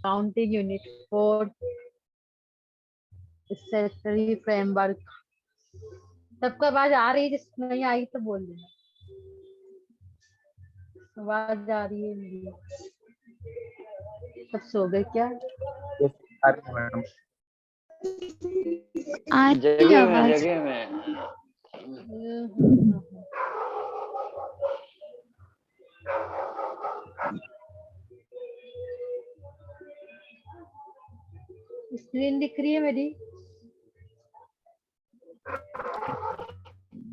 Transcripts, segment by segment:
Counting unit 4 statutory framework. सबको आवाज आ रही है? जिस नहीं आई तो बोल देना। आवाज आ रही है मेरी? सब सो गए क्या? मैडम जगह में स्क्रीन दिख रही है मेरी?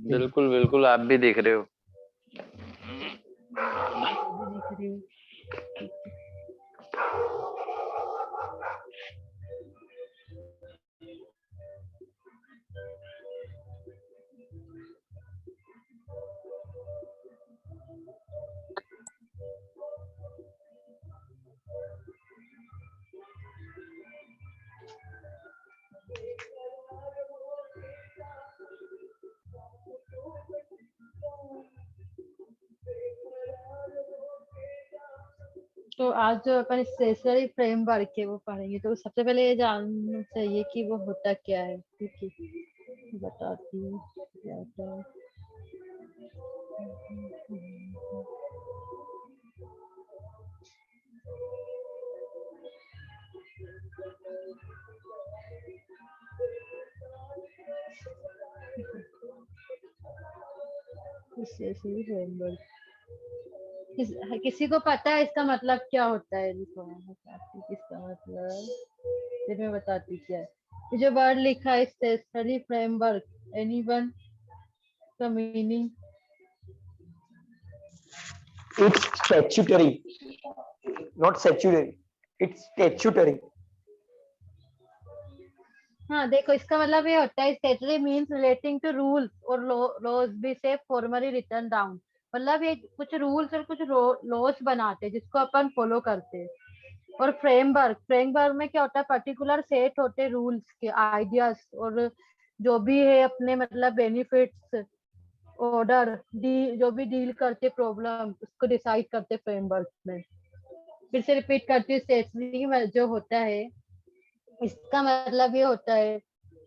बिल्कुल बिल्कुल, आप भी दिख रहे हो। दिख रही है। तो आज जो अपन स्टेशनरी फ्रेमवर्क है वो पढ़ेंगे। तो सबसे पहले ये जानना चाहिए कि वो होता क्या है। ठीक है, बताती हूँ क्या होता है। स्टेशनरी फ्रेमवर्क किसी को पता है इसका मतलब क्या होता है? देखो मैं बताती हूँ इसका मतलब, फिर मैं बताती हूँ क्या है। ये जो वर्ड लिखा है स्टेशनरी फ्रेमवर्क, एनीवन का meaning? it's statutory, not statutory, it's statutory. हाँ देखो, इसका मतलब ये होता है statutory means relating to rules और लॉज बी से फॉर्मली रिटन डाउन। मतलब ये कुछ रूल्स और कुछ लॉज बनाते हैं जिसको अपन फॉलो करते हैं। और फ्रेमवर्क में क्या होता है? पर्टिकुलर सेट होते हैं रूल्स के, आइडियाज और जो भी है अपने मतलब बेनिफिट्स, ऑर्डर डी जो भी डील करते प्रॉब्लम उसको डिसाइड करते फ्रेमवर्क में। फिर से रिपीट करती हूँ, स्टेटरी जो होता है इसका मतलब ये होता है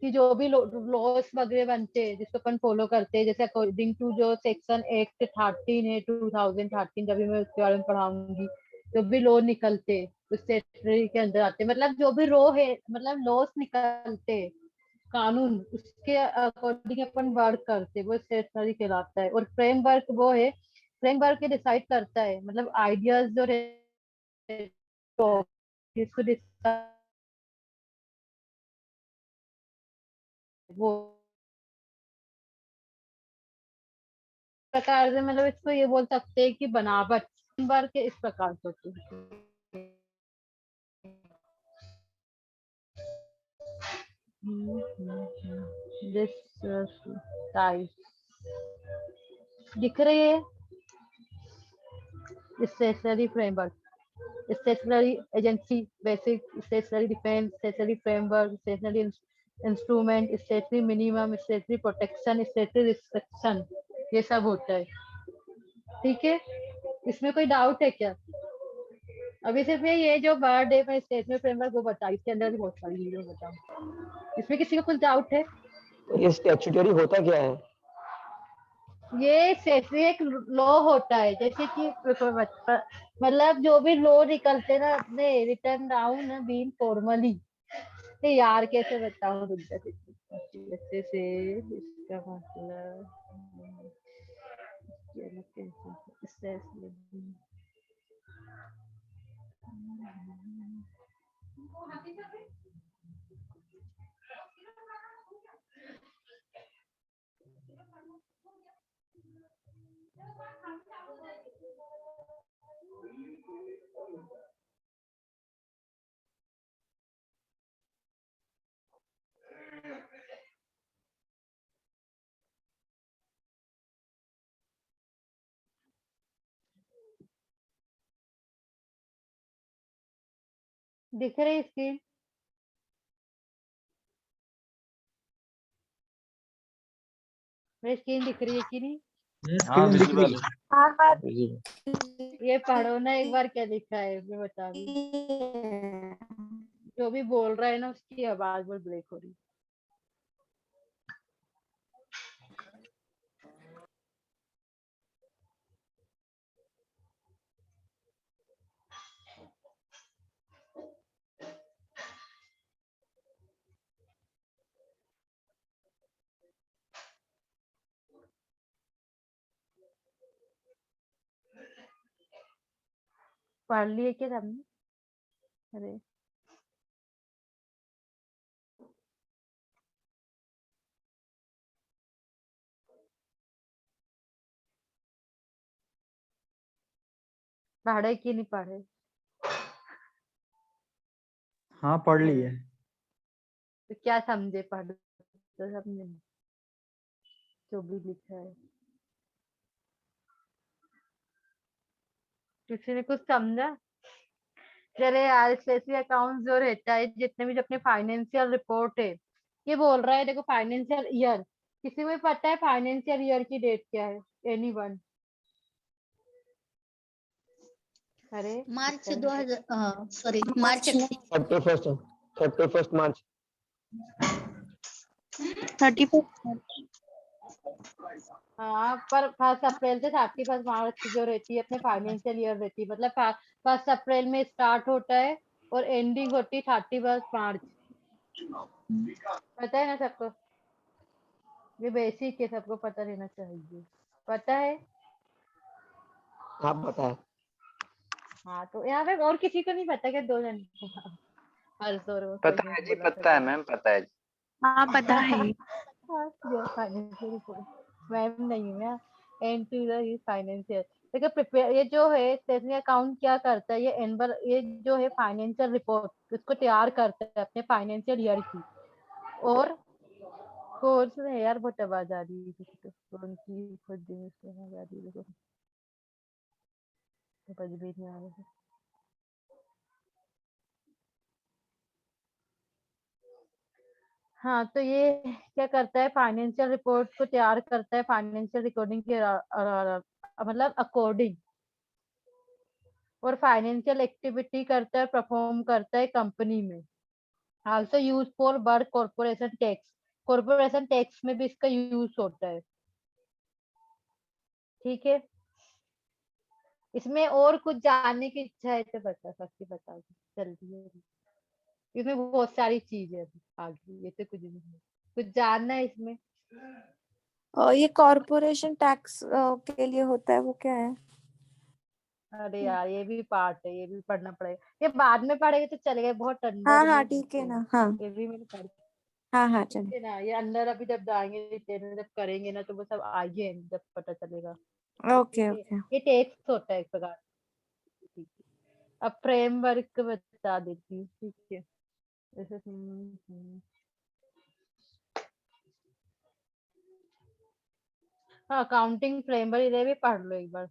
कि जो भी लॉस वगैरह बनते हैं जिसको अपन फॉलो करते हैं, जैसे अकॉर्डिंग टू जो सेक्शन एक्ट 13 है 2013, जब भी मैं उसके बारे में पढ़ाऊंगी, जो भी लॉ निकलते उस स्टेटरी के अंदर आते, मतलब जो भी लॉ है, मतलब लॉस निकलते कानून, उसके अकॉर्डिंग अपन वर्क करते वो स्टेटरी कहलाता है। और फ्रेमवर्क वो है, फ्रेमवर्क डिसाइड करता है मतलब आइडियाज जो इसको डिसाइड वो प्रकार से, मतलब इसको ये बोल सकते हैं कि बनावट बार के इस प्रकार से होती है। दिस टाइप दिख रही है stationery framework, stationery agency, basic stationery defence, stationery framework, stationery instrument, stationery minimum, stationery protection, stationery restriction, ये सब होता है। ठीक है, इसमें कोई डाउट है क्या? अभी सिर्फ ये जो वर्ड है मैं स्टेशनरी फ्रेमवर्क वो बता, इसके अंदर भी बहुत सारी चीजें बताऊँ। इसमें किसी को कुछ डाउट है? ये स्टैट्यूटरी होता क्या है? ये स्टेशनरी एक लॉ होता है, जैसे कि मतलब जो भी लॉ निकलते ना अपने रिटर्न डाउन बीन फॉर्मली। यार कैसे बताऊं रुक जा, जैसे से इसका मतलब दिख रही इसकी? मेरी स्क्रीन दिख रही है कि नहीं? हाँ स्क्रीन दिख रही विजिबल है। हाँ हाँ विजिबल। ये पढ़ो ना एक बार क्या लिखा है, मैं बता रही हूँ। जो भी बोल रहा है ना उसकी आवाज बहुत ब्रेक हो रही है। पढ़ लिए क्या सबने? अरे पढ़े कि नहीं पढ़े? हाँ पढ़ ली है। तो क्या समझे? पढ़ तो समझे जो भी लिखा है। किसी ने कुछ समझा? चले यार, स्पेशली अकाउंट जो रहता है, जितने भी जो अपने फाइनेंशियल रिपोर्ट है, ये बोल रहा है देखो फाइनेंशियल ईयर, किसी को भी पता है फाइनेंशियल ईयर की डेट क्या है? एनीवन? अरे मार्च इतना 2000 सॉरी मार्च 31st 31st मार्च। 31 हाँ, पर 1 अप्रैल से 31 मार्च जो रहती है अपने फाइनेंशियल ईयर रहती है, मतलब 1 अप्रैल में स्टार्ट होता है और एंडिंग होती है 31 मार्च। पता है ना सबको? ये बेसिक है, सबको पता रहना चाहिए। पता है? आप बताएं। हाँ, तो यहाँ पे और किसी को नहीं पता क्या? 2 जन को? हर जोर वो कोई पता नहीं है जी, बोला पता है था। मैम, पता है जी। हाँ पता है। हाँ, ये फाइनेंशियल रिपोर्ट मैम नहीं हूँ मैं। एंट्री द फाइनेंशियल, देखो प्रिपेयर, ये जो है स्टेटमेंट अकाउंट क्या करता है, ये एनबल, ये जो है फाइनेंशियल रिपोर्ट इसको तैयार करता है अपने फाइनेंशियल ईयर की। और कोर्स में यार बहुत आवाज आ रही है किसी को, तो उनकी खुद दिन से आवाज आ रही है, देखो समझ भी नहीं आ रहा है। हाँ, तो ये क्या करता है, फाइनेंशियल रिपोर्ट को तैयार करता है फाइनेंशियल रिकॉर्डिंग के मतलब अकॉर्डिंग, और फाइनेंशियल एक्टिविटी करता है, परफॉर्म करता है कंपनी में। Also use for work corporation tax, corporation tax में भी इसका यूज होता है। ठीक है, इसमें और कुछ जानने की इच्छा है तो बता सकती, बता दो जल्दी है। इसमें बहुत सारी चीजें हैं आगे, ये तो कुछ नहीं है। कुछ जानना है इसमें? और ये कॉर्पोरेशन टैक्स के लिए होता है, वो क्या है? अरे यार, ये भी पार्ट है, ये भी पढ़ना पड़ेगा, ये बाद में पढ़ेगा तो चलेगा, बहुत हाँ अंदर हाँ में ठीक है है। ना। हाँ ये भी मैंने पढ़, हाँ हाँ ठीक चलो। है ना, ये अंदर अभी जब जाएंगे डिटेल में, जब करेंगे ना तो वो सब आगे जब पता चलेगा। ठीक ओके है, ओके। ये टेक्स्ट होता है एक प्रकार। ठीक है, अब फ्रेमवर्क बता देती हूँ। ठीक है, जैसे हाँ, अकाउंटिंग फ्रेमवर्क, इधर भी पढ़ लो एक बार।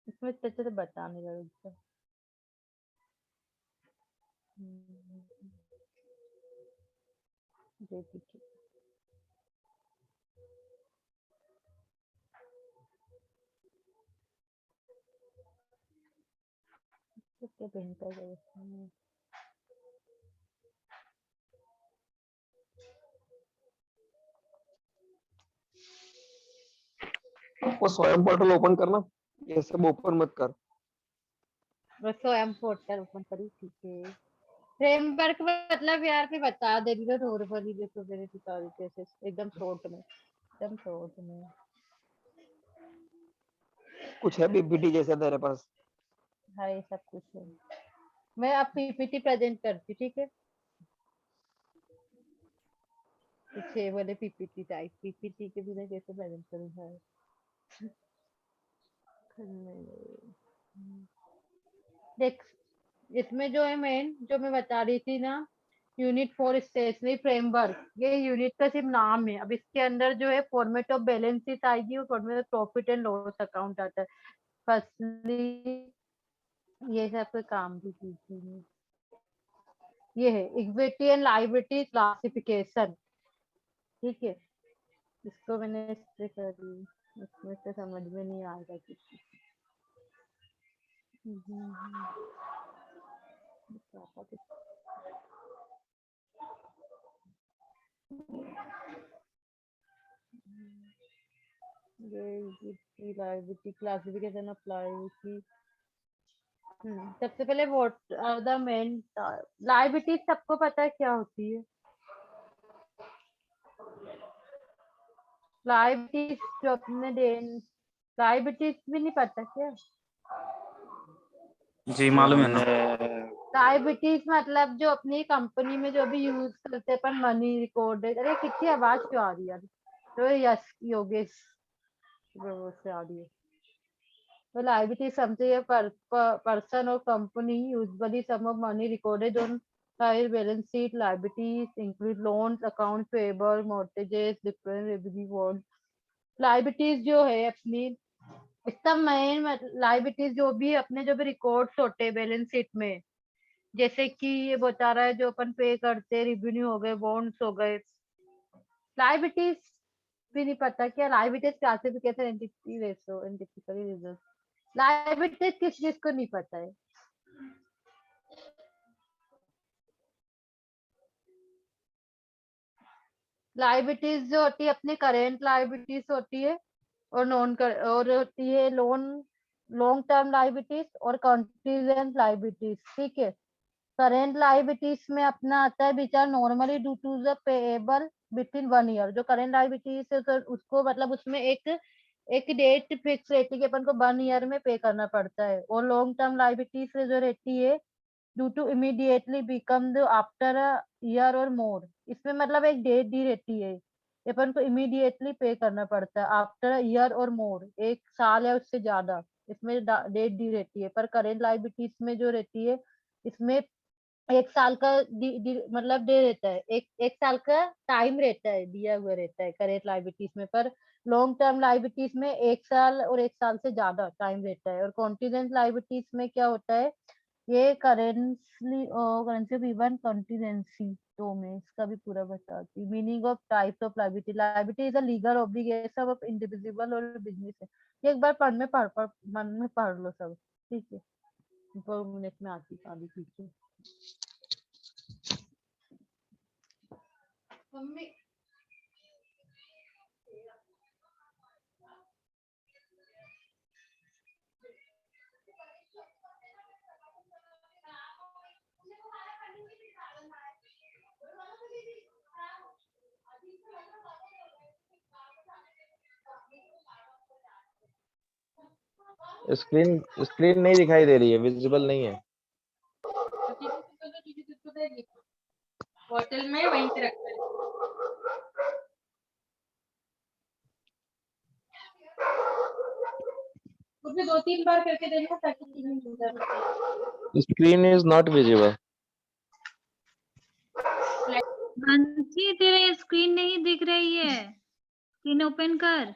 इसमें अच्छे से बताने लगे। जी ठीक है। तो क्या बेहतर है इसमें? वो स्वयं पोर्टल ओपन करना, ये सब ओपन मत कर। बस स्वयं पोर्टल ओपन करी। ठीक है, फ्रेमवर्क मतलब यार फिर बता दे रही, तो नॉर्मली देखो मेरे तरीके से एकदम शॉर्ट में, एकदम शॉर्ट में। कुछ है पीपीटी जैसा तेरे पास? हाँ, ये सब कुछ है। मैं अब पीपीटी प्रेजेंट करती, ठीक है? कुछ है बोले पीपीटी टाइप, पीपीटी के बिना कैसे प्रेजेंट करूँ? देख, इसमें जो है मेन जो मैं बता रही थी ना, यूनिट फॉर स्टेशनरी फ्रेमवर्क, ये यूनिट का सिर्फ नाम है। अब इसके अंदर जो है फॉर्मेट ऑफ बैलेंस शीट आएगी और format of profit and loss account आता है। फर्स्टली ये सब पे काम भी कीजिए। ये है इक्विटी एंड लायबिलिटी क्लासिफिकेशन। ठीक है, इसको मैंने इससे कर दी, इसमें से समझ में नहीं आएगा किसी ये लायबिलिटी क्लासिफिकेशन अप्लाई की। सबसे पहले what are the main liability, सबको पता है क्या होती है? लायबिलिटीज जो अपने लायबिलिटीज भी नहीं पता क्या? जी मालूम है ना। लायबिलिटीज मतलब जो अपनी कंपनी में जो भी यूज करते हैं अपन, मनी रिकॉर्ड। अरे कितनी आवाज क्यों आ रही है? तो यस योगेश वो से आ रही है। तो लायबिलिटी समझिए person or company usually sum of money recorded on file balance sheet. Liabilities include loans, accounts payable, mortgages, different revenue bonds. Liabilities जो है अपनी, इसका मेन लायबिलिटीज जो भी अपने जो भी रिकॉर्ड्स होते हैं बैलेंस शीट में, जैसे कि ये बता रहा है जो अपन पे करते हैं, रेवेन्यू हो गए, बॉन्ड्स हो गए। लायबिलिटीज भी नहीं पता क्या? Liabilities classification, entity ratio, entity reserve. Liabilities किस चीज को नहीं पता है? लायबिलिटीज जो होती है अपनी करेंट लायबिलिटीज होती है, और और होती है लॉन्ग टर्म लायबिलिटीज और कंटीजेंट लायबिलिटीज। ठीक है, करेंट लायबिलिटीज में अपना आता है which are normally due to the payable between 1 year. जो करेंट लायबिलिटीज है तो उसको मतलब उसमें एक डेट फिक्स रहती है कि अपन को 1 ईयर में पे करना पड़ता है। और लॉन्ग टर्म लायबिलिटीज जो रहती है due to immediately become the after a year और मोर। इसमें मतलब एक डेट दी रहती है, अपन को इमीडिएटली पे करना पड़ता है आफ्टर ईयर और मोर, 1 साल या उससे ज्यादा। इसमें डेट दी रहती है। पर करेंट लायबिलिटीज में जो रहती है, इसमें 1 साल का मतलब दे रहता है, एक साल का टाइम रहता है, दिया हुआ रहता है करेंट लायबिलिटीज में। पर लॉन्ग टर्म लायबिलिटीज में 1 साल और 1 साल से ज्यादा टाइम रहता है। और कॉन्टिजेंट लायबिलिटीज में क्या होता है, ये करेंसी इवन कंटीजेंसी। तो मैं इसका भी पूरा बताती हूँ। Meaning of types of liability. Liability is a legal obligation of individual और बिजनेस। ये एक बार मन में पढ़ लो सब। ठीक है, 2 मिनट में आगे पीछे। मम्मी स्क्रीन स्क्रीन नहीं दिखाई दे रही है, विजिबल नहीं है। होटल में वहीं पे रखा है। उसने 2-3 बार करके देखा ताकि screen is not visible. Mansi तेरे स्क्रीन नहीं दिख रही है, स्क्रीन ओपन कर।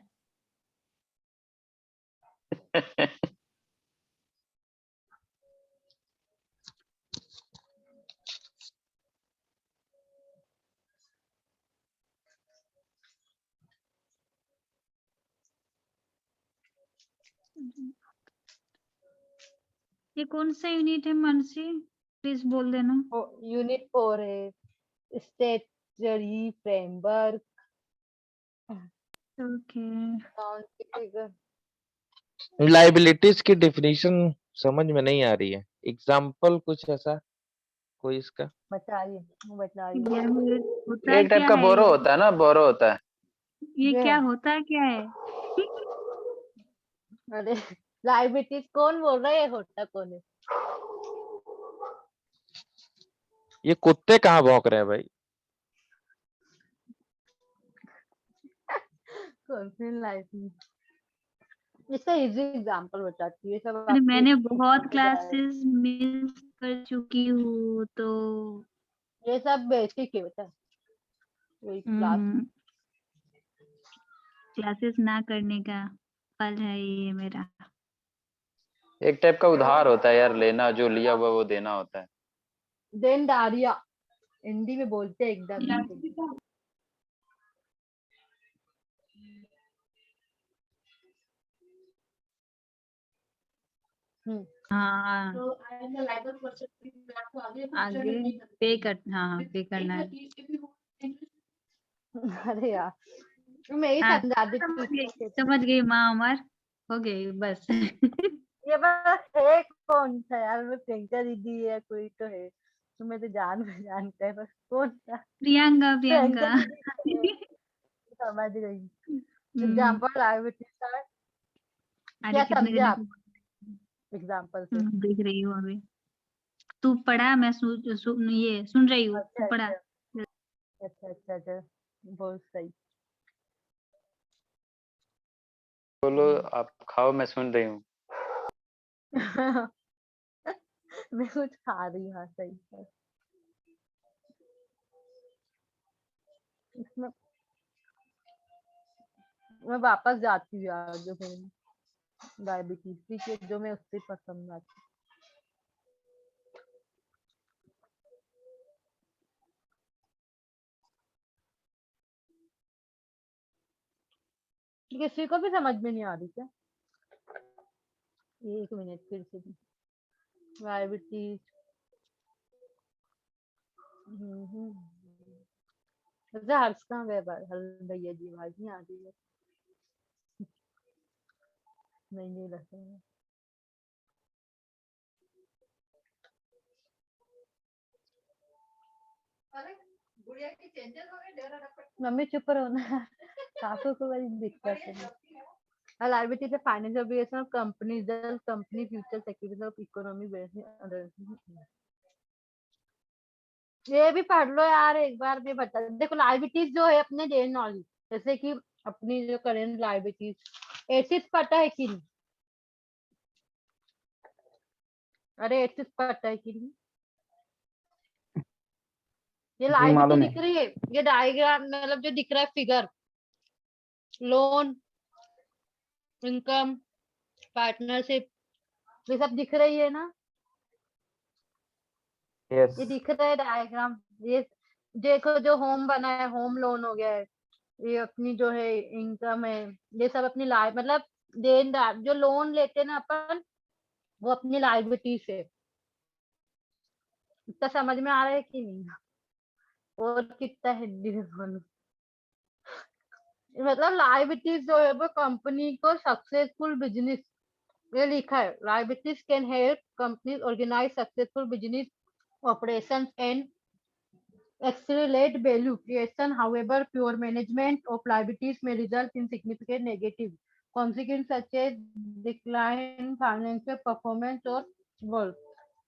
ये कौन सा यूनिट है मानसी, प्लीज बोल देना। यूनिट 4 है, स्टेटरी फ्रेमवर्क। ओके, लाइबिलिटीज की डेफिनेशन समझ में नहीं आ रही है। एग्जाम्पल कुछ ऐसा कोई इसका? बताइए। यार मुझे होता एक टाइप क्या का है बोरो ये? होता है ना, बोरो होता है। ये ये क्या होता क्या है? अरे लाइबिलिटीज कौन बोल रहा है? होता कौन है? ये कुत्ते कहाँ भौंक रहे हैं भाई? कौन सी लाइफ? इसका इजी एग्जांपल बताती है सब अरे आपको मैंने बहुत समझ आएगा। क्लासेस मिस कर चुकी हूँ तो ये सब बेसिक है बेटा, वही क्लास। क्लासेस ना करने का फल है ये मेरा। एक टाइप का उधार होता है यार, लेना, जो लिया हुआ वो देना होता है। देन डारिया हिंदी में बोलते हैं एकदम। हाँ आगे पे कर, हाँ पे करना है। अरे यार मैं ही हाँ, समझा देती। समझ गई माँ अमर, हो गई बस। ये बस है कौन था यार, मैं प्रियंका दीदी है, कोई तो है तो मैं तो जानता है, बस कौन था। प्रियंका प्रियंका प्रियंका। दीदी है, समझ गई। हम्म, एग्जाम्पल लाइबिलिटी का अरे क्या कितने समझे जने आप एग्जाम्पल से? देख रही हूँ अभी। तू पढ़ा, मैं ये सुन रही हूँ, तू अच्छा पढ़ा। अच्छा अच्छा अच्छा अच्छा, बहुत सही। बोलो, आप खाओ, मैं सुन रही हूँ। मैं कुछ खा रही हूँ, हाँ सही है। इसमें मैं वापस जाती हूँ यार, जो मेरी डायबिटीज थी जो मैं उससे पसंद आती। किसी को भी समझ में नहीं आ रही क्या? एक मिनट फिर से। डायबिटीज अच्छा, हर्ष कहाँ गए? भैया जी आवाज नहीं आ रही है। नहीं लगता है। मम्मी चुप रहो ना। काकू को बड़ी दिक्कत है। Liability is a financial obligation of companies, the company future securities of economy based on ये भी पढ़ लो यार एक बार, भी बता। देखो लाइबिलिटीज जो है अपने जनरल नॉलेज, जैसे कि अपनी जो करेंट लाइबिलिटीज, एसिड्स पता है कि नहीं? अरे एसिड्स पता है कि नहीं? ये जी लाइबिलिटी मालूम दिख है। रही है, ये डायग्राम मतलब जो दिख रहा है फिगर, लोन, इनकम, पार्टनरशिप, ये सब दिख रही है ना? यस। ये दिख रहा है डायग्राम। ये देखो जो होम बना है, होम लोन हो गया है, ये अपनी जो है इनकम है, ये सब अपनी लाइफ मतलब देनदार जो लोन लेते हैं ना अपन, वो अपनी लाइबिलिटी से। इतना समझ में आ रहा है कि नहीं? और कितना हिंदी में बोलूं? मतलब लाइबिलिटीज जो है वो कंपनी को सक्सेसफुल बिजनेस, ये लिखा है, liabilities can help companies organise successful business operations and accelerate value creation. However, pure management of liabilities may result in significant negative consequences such as decline in financial performance or wealth.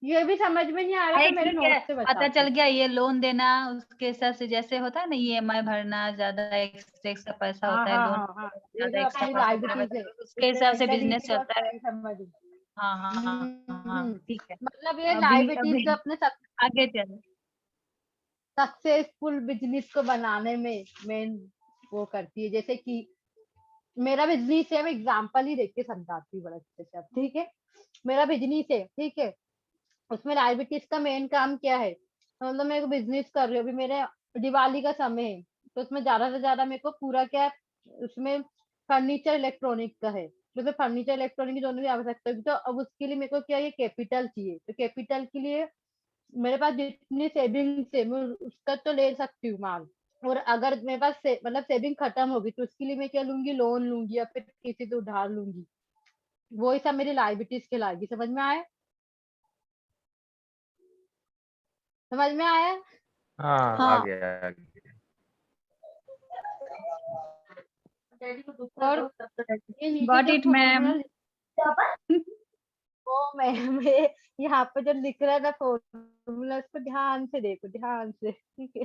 ये भी समझ में नहीं आ रहा अरे तो मेरे ठीक है, नोट से पता बताते। चल गया। ये लोन देना उसके हिसाब से जैसे होता है ना, EMI भरना, ज्यादा एक्स्ट्रा पैसा हाँ होता है, हाँ लोन हाँ हाँ, ये ज्यादा जो एक्स्ट्रा अपनी पैसा देना लाइबिलिटीज पड़ता है, है, तो उसके इसमें हिसाब से रंगा बिजनेस दीदी बहुत चलता है। सही समझ गई। हाँ हाँ हाँ हाँ, ठीक है। मतलब ये अभी लाइबिलिटीज अभी जो अपने आगे चलो। सक्सेसफुल बिजनेस को बनाने में मेन वो करती है। जैसे कि मेरा बिजनेस है, मैं एग्जांपल ही देख के समझाती हूँ बड़ा अच्छे से। अब ठीक है, मेरा बिजनेस है, ठीक है, उसमें डायबिटीज का मेन काम क्या है? तो मतलब मैं एक बिजनेस कर रही हूँ, अभी मेरे दिवाली का समय है, तो उसमें ज्यादा से ज्यादा मेरे को पूरा क्या, उसमें फर्नीचर इलेक्ट्रॉनिक का है, तो उसमें फर्नीचर इलेक्ट्रॉनिक की दोनों की आवश्यकता होगी। तो अब उसके लिए मेरे को क्या, ये कैपिटल चाहिए, तो कैपिटल के लिए मेरे पास जितनी सेविंग्स है मैं उसका तो ले सकती हूँ माल। और अगर मेरे पास मतलब सेविंग खत्म होगी तो उसके लिए मैं क्या लूंगी, लोन लूंगी या फिर किसी से उधार लूंगी। वो ही सब मेरी लाइबिलिटीज कहलाएगी। समझ में आया? समझ में आया? हाँ आ हाँ। गया आ गया। और ये नीचे गॉट जो इट फॉर्मूला, मैम। वो मैं यहाँ पे जो लिख रहा है ना फॉर्मूला, उसको ध्यान से देखो, ध्यान से, ठीक है,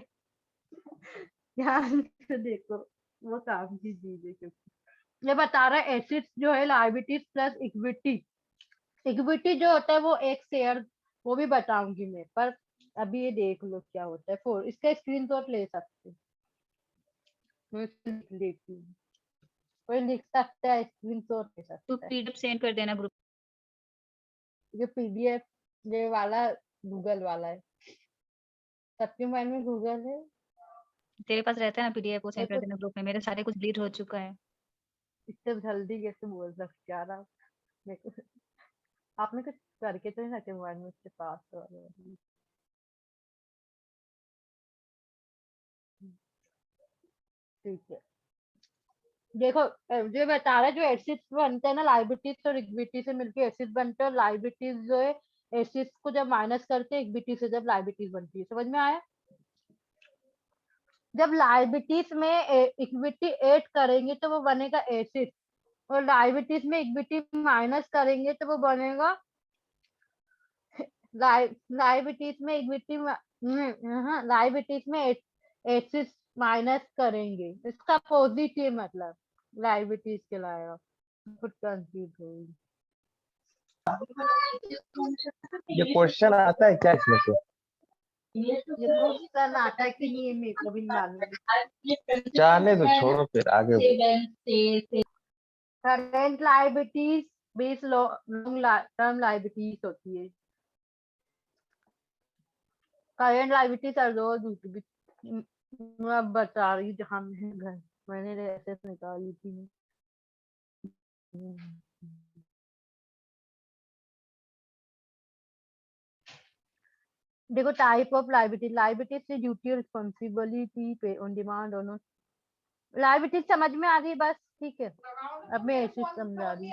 ध्यान से देखो, वो काम की चीज है। क्योंकि ये बता रहा है एसेट्स जो है लायबिलिटीज प्लस इक्विटी। इक्विटी जो होता है वो एक शेयर, वो भी बताऊंगी मैं, पर अभी ये देख लो क्या होता है। फोर इसका स्क्रीनशॉट ले सकते हो, मैं लिख लेती हूँ, कोई लिख सकता है, स्क्रीनशॉट ले तो सकता है। PDF सेंड कर देना ग्रुप। ये PDF ये वाला गूगल वाला है। सबके माइंड में गूगल है। तेरे पास रहता है ना पीडीएफ, वो सेंड कर देखो देना ग्रुप में। मेरे सारे कुछ डिलीट हो चुका है। इतने जल्दी कैसे बोल सकते यार आप मेरे को। आपने कुछ करके तो नहीं रखे मोबाइल में उसके पास वाले। ठीक है देखो जो बता रहा है जो एसिड्स बनते हैं ना लाइबिलिटीज और इक्विटी से मिलके एसिड बनते हैं और लाइबिलिटीज जो है एसिड्स को जब माइनस करते हैं इक्विटी से जब लाइबिलिटीज बनती है। समझ में आया? जब लाइबिलिटीज में इक्विटी ऐड करेंगे तो वो बनेगा एसिड और लाइबिलिटीज में इक्विटी माइनस करेंगे तो वो बनेगा लाइबिलिटीज में इक्विटी लाइबिलिटीज में एसिड माइनस करेंगे इसका पॉजिटिव मतलब लाइबिलिटीज के लाएगा कुछ कंफ्यूज होगी। ये क्वेश्चन आता है क्या इसमें से? ये क्वेश्चन आता है कि नहीं ये मेरे को भी नहीं मालूम। जाने दो, छोड़ो फिर आगे बढ़ो। Current liabilities base long term liabilities होती है। करंट लाइबिलिटीज और दूसरी मैं बता रही जहाँ मैं घर मैंने ऐसे निकाली थी। देखो टाइप ऑफ लाइबिलिटी से ड्यूटी रिस्पॉन्सिबिलिटी पे ऑन डिमांड दोनों लाइबिलिटी समझ में आ गई बस ठीक है। अब मैं ऐसे समझा रही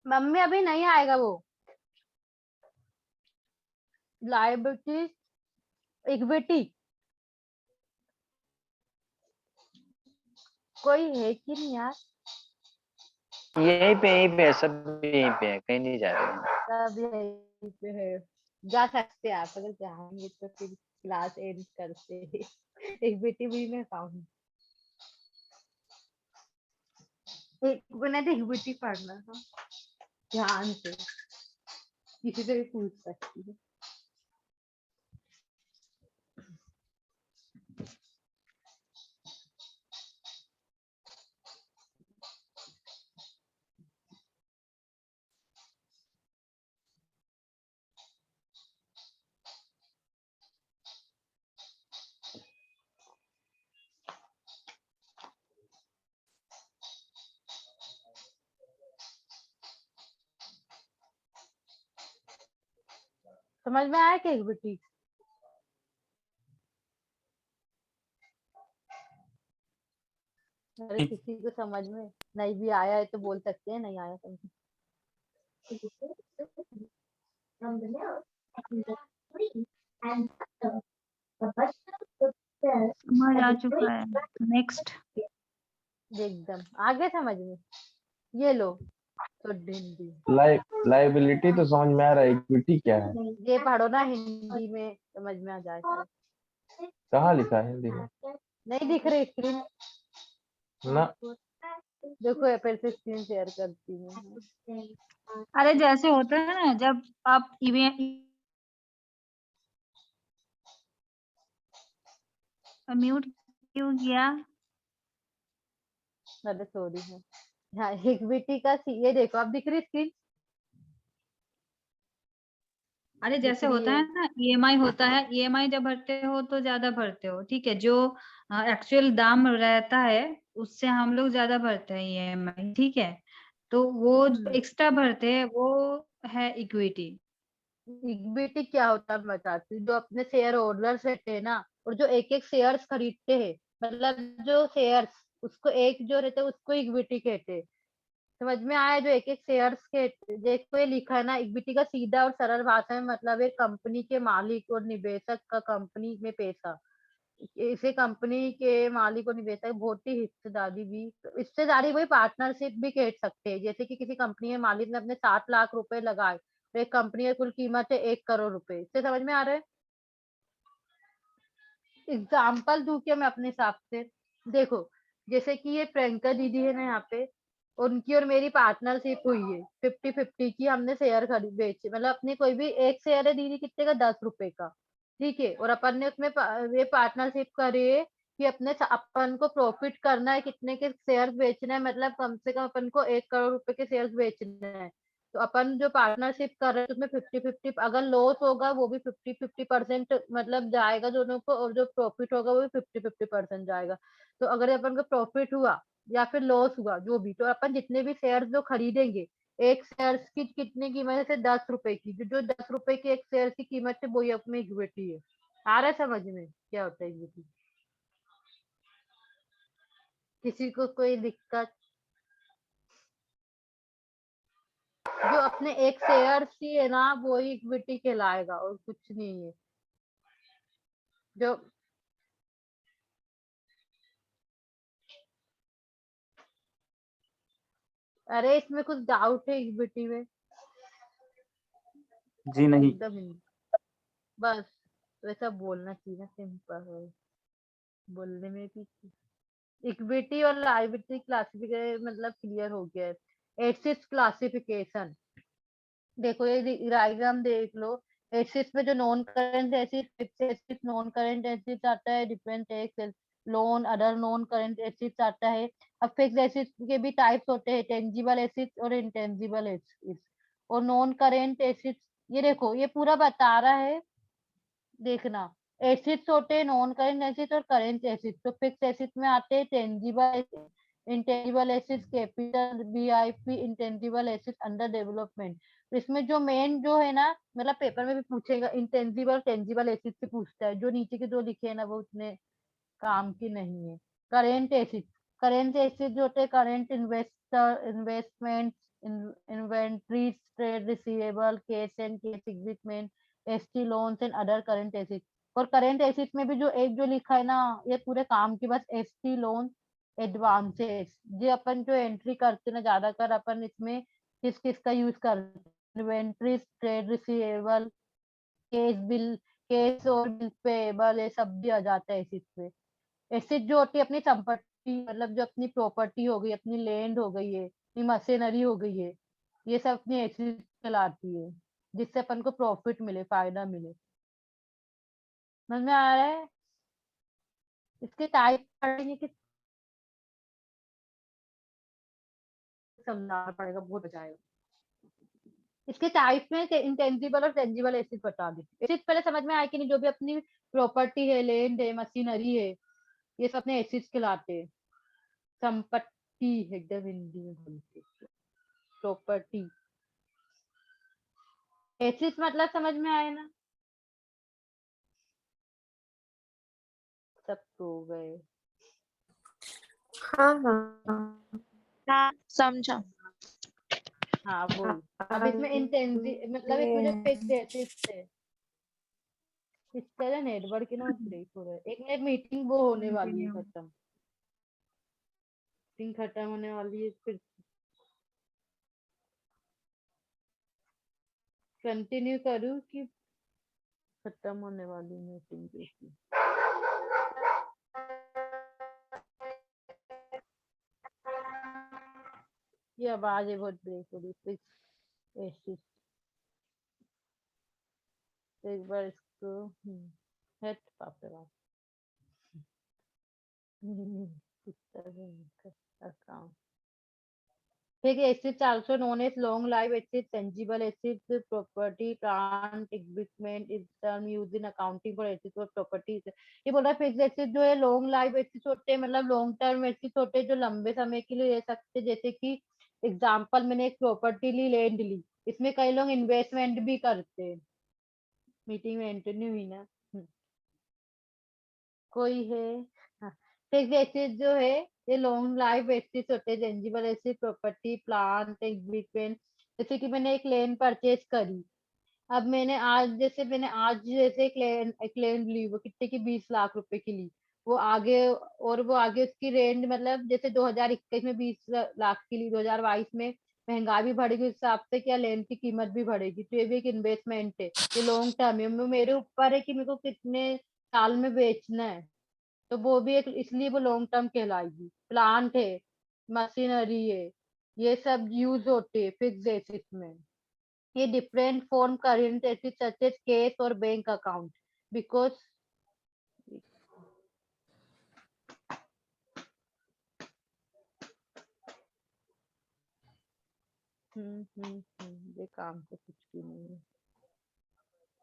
मम्मी अभी नहीं आएगा वो लाइबिलिटी इक्विटी कोई है कि नहीं यार? यहीं पे है, सब यहीं पे है, कहीं नहीं जा रहे हैं। सब यहीं पे है। जा सकते हैं आप अगर चाहेंगे तो फिर क्लास एंड करते हैं। इक्विटी भी मैं पाऊंगी एक मिनट इक्विटी पढ़ना था ध्यान से किसी से भी पूछ सकती है। समझ में आया कि इक्विटी अरे किसी को समझ में नहीं भी आया है तो बोल सकते हैं नहीं आया समझ समझ आ चुका है। नेक्स्ट। एकदम आगे समझ में ये लो तो हिंदी लाइबिलिटी तो समझ में आ रहा है, इक्विटी क्या है? ये पढ़ो ना हिंदी में समझ में आ जाएगा। कहाँ लिखा है हिंदी में? नहीं दिख रही स्क्रीन ना। देखो फिर से स्क्रीन शेयर करती हूँ। अरे जैसे होता है ना जब आप म्यूट क्यों किया? अरे सॉरी है हाँ इक्विटी का ये देखो अब दिख रही स्क्रीन। अरे जैसे होता है ना ईएमआई होता है, ईएमआई जब भरते हो तो ज्यादा भरते हो, ठीक है। जो एक्चुअल दाम रहता है उससे हम लोग ज्यादा भरते हैं ईएमआई, ठीक है। तो वो जो एक्स्ट्रा भरते हैं वो है इक्विटी। इक्विटी क्या होता है बताती हूँ। जो अपने शेयर होल्डर्स रहते हैं ना और जो एक एक शेयर्स खरीदते हैं मतलब जो शेयर्स उसको एक जो रहते हैं उसको इक्विटी कहते हैं। समझ में आया? जो एक एक शेयर्स के देखो ये लिखा है ना इक्विटी का सीधा और सरल भाषा में मतलब एक कंपनी के मालिक और निवेशक का कंपनी में पैसा इसे कंपनी के मालिक और निवेशक बहुत ही हिस्सेदारी वही पार्टनरशिप भी कह सकते हैं। जैसे कि किसी कंपनी में मालिक ने अपने 7 लाख रुपए लगाए तो एक कंपनी की कुल कीमत है 1 करोड़ रुपए। इससे समझ में आ रहा है? एग्जाम्पल दूं क्या मैं अपने हिसाब से? देखो जैसे कि ये प्रियंका दीदी है ना यहाँ पे उनकी और मेरी पार्टनरशिप हुई है 50-50 की। हमने शेयर खरीद बेचे मतलब अपने कोई भी एक शेयर है दीदी कितने का 10 रुपए का ठीक है। और अपन ने उसमें ये पार्टनरशिप करी है कि अपन को प्रॉफिट करना है, कितने के शेयर बेचना है, मतलब कम से कम अपन को 1 करोड़ रुपए के शेयर बेचने हैं। तो अपन जो पार्टनरशिप कर रहे हैं उसमें 50-50, अगर लॉस होगा वो भी 50-50% मतलब जाएगा दोनों को, और जो प्रॉफिट होगा वो भी 50-50% जाएगा। तो अगर अपन को प्रॉफिट हुआ या फिर लॉस हुआ जो भी, तो अपन जितने भी शेयर जो खरीदेंगे, एक शेयर की कितनी कीमत है, जैसे 10 रुपए की, जो 10 रुपए की एक शेयर की कीमत है वही अपनी इक्विटी है। आ रहा है समझ में क्या होता है इक्विटी? किसी को कोई दिक्कत? जो अपने एक शेयर की है ना वो ही इक्विटी कहलाएगा और कुछ नहीं है। जो अरे इसमें कुछ डाउट है इक्विटी में? जी नहीं। एकदम ही बस वैसा बोलना चाहिए ना, सिंपल है बोलने में भी। इक्विटी और लायबिलिटी क्लासिफिकेशन मतलब क्लियर हो गया है। एसेट्स क्लासिफिकेशन देखो, ये डायग्राम देख लो। एसेट्स में जो non current assets, fixed assets, non current assets आता है, different tax loan, other non current assets आता है। अब फिक्स्ड एसेट्स के भी टाइप्स होते हैं, टेंजिबल एसेट्स और इंटेंजिबल एसेट्स और नॉन करंट एसेट्स। ये देखो ये पूरा बता रहा है, देखना। एसेट्स होते हैं नॉन करंट एसेट्स और करंट एसेट्स। तो फिक्स एसेट्स में आते हैं tangible, intangible assets, capital, BIP, intangible assets under development. तो इसमें जो मेन जो है ना, मतलब पेपर में भी पूछेगा, इंटेंजिबल टेंजिबल एसेट्स से पूछता है। जो नीचे के दो लिखे हैं ना वो उतने काम की नहीं है। करेंट एसेट्स, करेंट एसेट्स जो होते हैं current investment, inventories, trade receivable, cash and cash equipment, ST loans and other current assets. और करंट एसेट्स में भी जो एक जो लिखा है ना, ये पूरे काम की, बस एसटी लोन एडवांसेस। ये अपन जो एंट्री करते हैं ना ज्यादातर अपन इसमें किस किस का यूज करते हैं, inventories, trade receivable, case bill, case और बिल पेबल, ये सब भी आ जाता है एसेट पे। एसेट जो होती है अपनी संपत्ति, मतलब जो अपनी प्रॉपर्टी हो गई, अपनी लैंड हो गई है, अपनी मशीनरी हो गई है, ये सब अपनी एसेट कहलाती है, जिससे अपन को प्रॉफिट मिले, फायदा मिले। समझ में आ रहा है? इसके टाइप पढ़ेंगे कि समझाना पड़ेगा, बहुत मजा आएगा। इसके टाइप में इंटेंजिबल और टेंजिबल एसेट बता दी। एसेट पहले समझ में आया कि नहीं? जो भी अपनी प्रॉपर्टी है, लैंड है, मशीनरी है, ये सब अपने एसेट्स कहलाते हैं। संपत्ति एकदम हिंदी में बोलते हैं, प्रॉपर्टी। एसेट्स मतलब समझ में आया ना? सब तो हो गए। हाँ हाँ हाँ समझा। हाँ बोल। अब इसमें मतलब इसमें जो फिक्स्ड एसेट्स है, इस तरह नेटवर्क ना ब्रेक हो रहा है। एक मिनट, मीटिंग वो होने वाली है खत्म, मीटिंग खत्म होने वाली है, फिर कंटिन्यू करूँ कि खत्म होने वाली मीटिंग देखी? ये आवाज है बहुत ब्रेक हो रही। फिक्स एसेट्स, एक बार इसको हेड पापा अकाउंट। ठीक है, assets also known as long life assets, tangible assets, property, plant, equipment is term used in accounting for assets और properties। ये बोल रहा है फिक्स एसेट जो है लॉन्ग लाइफ एसेट्स होते हैं, मतलब लॉन्ग टर्म एसेट्स होते हैं जो लंबे समय के लिए ले सकते हैं। जैसे कि एग्जांपल, मैंने एक प्रॉपर्टी ली, लैंड ली, इसमें कई लोग इन्वेस्टमेंट भी करते हैं। मीटिंग में एंटर नहीं हुई ना? कोई है? हाँ। फिक्स एसेट जो है ये लॉन्ग लाइफ एसेट्स होते हैं, tangible asset, property, plant, equipment. जैसे कि मैंने एक लैंड परचेज करी, अब मैंने आज जैसे एक लैंड ली, वो कितने की, 20 लाख रुपए की ली। वो आगे उसकी रेंज, मतलब जैसे 2021 में 20 लाख की ली, 2022 में महंगाई भी बढ़ेगी, उस हिसाब से क्या लैंड की कीमत भी बढ़ेगी। तो ये भी एक इन्वेस्टमेंट है, ये लॉन्ग टर्म है, मेरे ऊपर है कि मेरे को कितने साल में बेचना है। तो वो भी एक, इसलिए वो लॉन्ग टर्म कहलाएगी। प्लांट है, मशीनरी है, ये सब यूज होते हैं फिक्स्ड एसेट्स में। ये different form current assets such as cash और बैंक अकाउंट, बिकॉज ये काम तो कुछ भी नहीं है।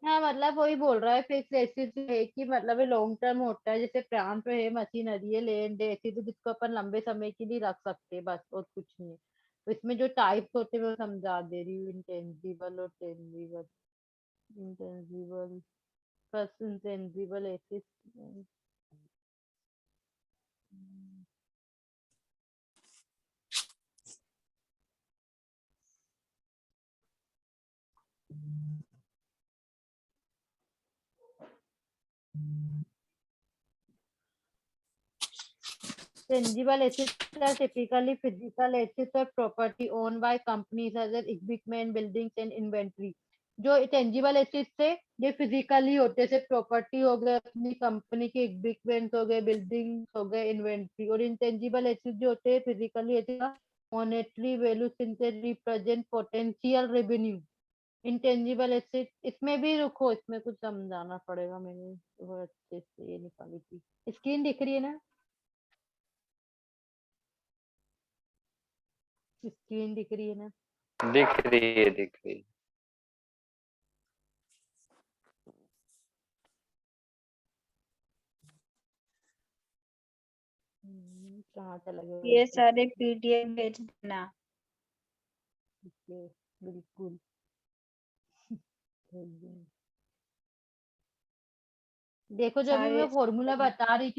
हाँ मतलब वही बोल रहा है फिक्स एसिड है कि मतलब ये लॉन्ग टर्म होता है, जैसे प्लांट है, मशीनरी है, लैंड है, एसिड जिसको अपन लंबे समय के लिए रख सकते हैं, बस और कुछ नहीं है। तो इसमें जो टाइप्स होते हैं वो समझा दे रही हूँ, इंटेंजिबल और tangible. Intangible, first intangible acid. Tangible assets are typically physical assets or property owned by companies such as equipment, buildings and inventory. जो टेंजिबल एसेट्स है ये फिजिकली होते हैं, जैसे प्रॉपर्टी हो गए, अपनी कंपनी के इक्विपमेंट हो गए, बिल्डिंग हो गए, इन्वेंट्री। और इंटेंजिबल एसेट्स जो होते हैं physically monetary value since represent potential revenue. Intangible asset इसमें भी रुको, इसमें कुछ समझाना पड़ेगा, मैंने बहुत अच्छे से ये निकाली थी। स्क्रीन दिख रही है ना? स्क्रीन दिख रही है ना? दिख रही है, दिख रही है। कहाँ चला गया ये वैसे? सारे पीडीएफ भेज देना। ठीक है, बिल्कुल। देखो जो भी मैं सारे फॉर्मूला बता रही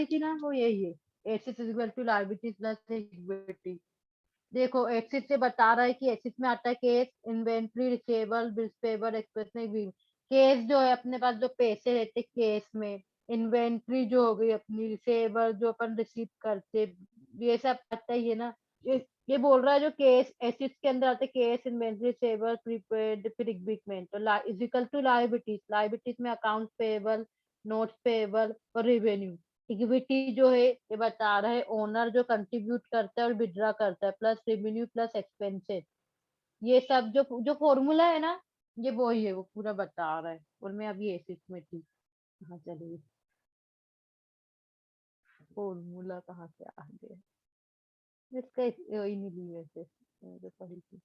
थी, ना, वो यही है। Assets is equal to liabilities plus equity. देखो एसेट से बता रहा है कि एसेट में आता है cash, inventory, receivable, bills payable, expense. Cash जो है अपने पास जो पैसे रहते केस में, इन्वेंट्री जो हो गई अपनी, रिसीवेबल जो अपन रिसीव करते, ये सब पता ही है ना। ये बोल रहा है जो केस एसेट्स के अंदर आते केस, इन्वेंट्री, रिसीवेबल, प्रीपेड, फिर इक्विपमेंट। तो is equal to liabilities. Liabilities में अकाउंट पेबल, नोट्स पेबल और रेवेन्यू। इक्विटी जो है ये बता रहा है ओनर जो कंट्रीब्यूट करता है और विड्रॉ करता है, प्लस रेवेन्यू प्लस एक्सपेंसेस। ये सब जो जो फॉर्मूला है ना, ये वही है, वो पूरा बता रहा है। और मैं अभी एसिड में थी, कहाँ चली गई? फॉर्मूला कहाँ से आ गया? इसका वही नहीं ली वैसे, मैंने तो पढ़ी थी।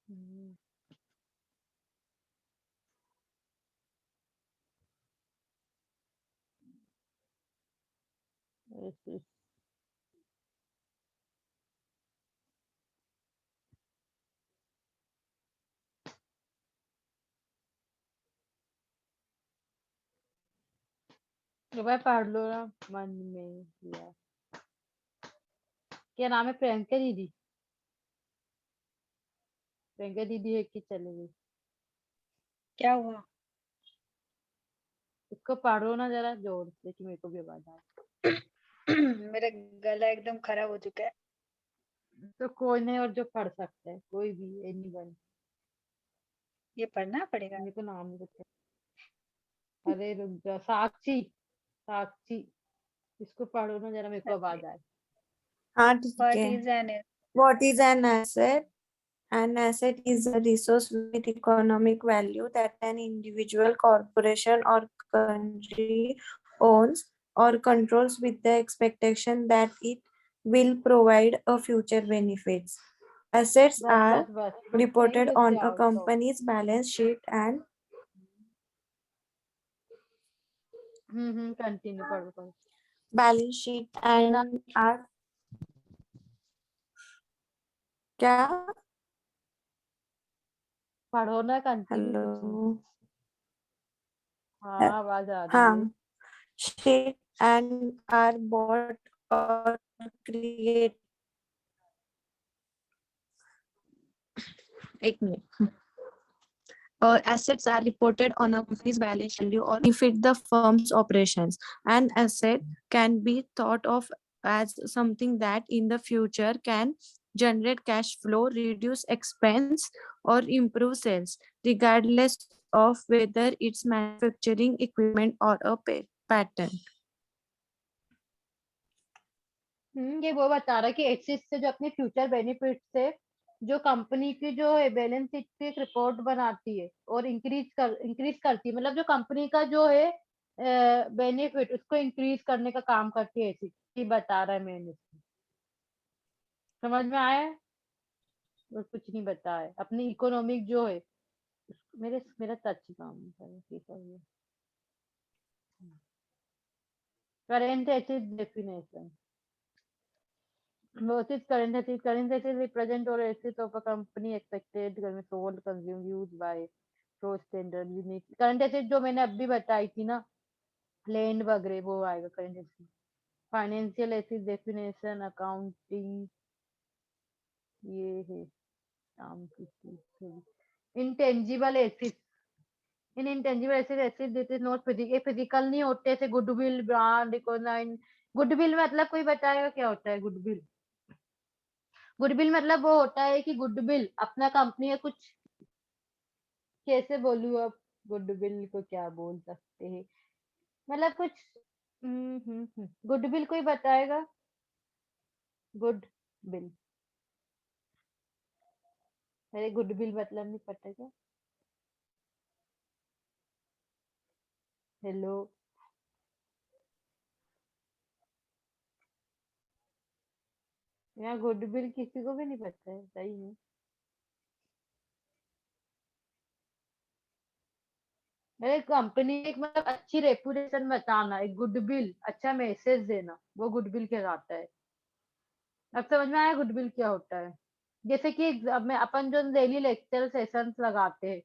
हम्म, ऐसे तो भाई पढ़ लो ना मन में किया। क्या नाम है? प्रियंका दीदी? प्रियंका दीदी है कि चले गई? क्या हुआ? इसको पढ़ो ना जरा जोर से कि मेरे को भी आवाज आए। मेरा गला एकदम खराब हो चुका है। तो कोई नहीं, और जो पढ़ सकता है कोई भी, एनीवन। ये पढ़ना पड़ेगा। मेरे को नाम नहीं पता। अरे रुक जा, साक्षी, साक्षी, इसको पढ़ो ना जरा, मेरे को आवाज आए। हाँ ठीक व्हाट है। Is an What is an asset? An asset is a resource with economic value that an individual, corporation, or country owns or controls with the expectation that it will provide a future benefits. Assets बस are बस बस, reported नहीं रुक on a जाओ तो। company's balance sheet and continue पढ़ो पढ़ो। balance sheet मेरा and are क्या? पढ़ो ना, कंटिन्यू कुछ नहीं। हेलो। हाँ आवाज आ रही है। हाँ, sheet and are bought or create एक minute assets are reported on a company's balance sheet or benefit the firm's operations. An asset can be thought of as something that in the future can generate cash flow, reduce expense, or improve sales, regardless of whether it's manufacturing equipment or a patent. ये वो बता रहा है कि axis से जो अपने future benefit से जो कंपनी की जो है बैलेंस शीट की एक रिपोर्ट बनाती है और इंक्रीज करती है। मतलब जो कंपनी का जो है बेनिफिट उसको इंक्रीज करने का काम करती है, ऐसी बता रहा है मैंने इसमें। समझ में आया है? और कुछ नहीं बताया अपनी इकोनॉमिक जो है मेरा टच काम है। Current acid definition, what is current asset? Current asset represent or assets of a company expected sold, consumed, used by pro standard unique. Current asset जो मैंने अभी बताई थी ना, लैंड वगैरह, वो आएगा current asset. Financial asset definition accounting, ये है काम की चीज। Intangible asset, in intangible asset asset this is not physical नहीं होते, जैसे गुडविल, ब्रांड, इकोनाइन। गुडविल मतलब कोई बताएगा क्या होता है गुडविल? गुडविल मतलब वो होता है कि गुडविल अपना कंपनी है कुछ, कैसे बोलूं अब गुडविल को क्या बोल सकते हैं, मतलब कुछ गुडविल कोई बताएगा? गुडविल, अरे गुडविल मतलब नहीं पता क्या? हेलो, यहाँ गुडविल किसी को भी नहीं पता है सही में। मेरे कंपनी एक मतलब अच्छी रेपुटेशन बताना, एक गुडविल, अच्छा मैसेज देना, वो गुडविल कहलाता है। अब समझ में आया गुडविल क्या होता है? जैसे कि एग्जाम में अपन जो डेली लेक्चर सेशंस लगाते हैं,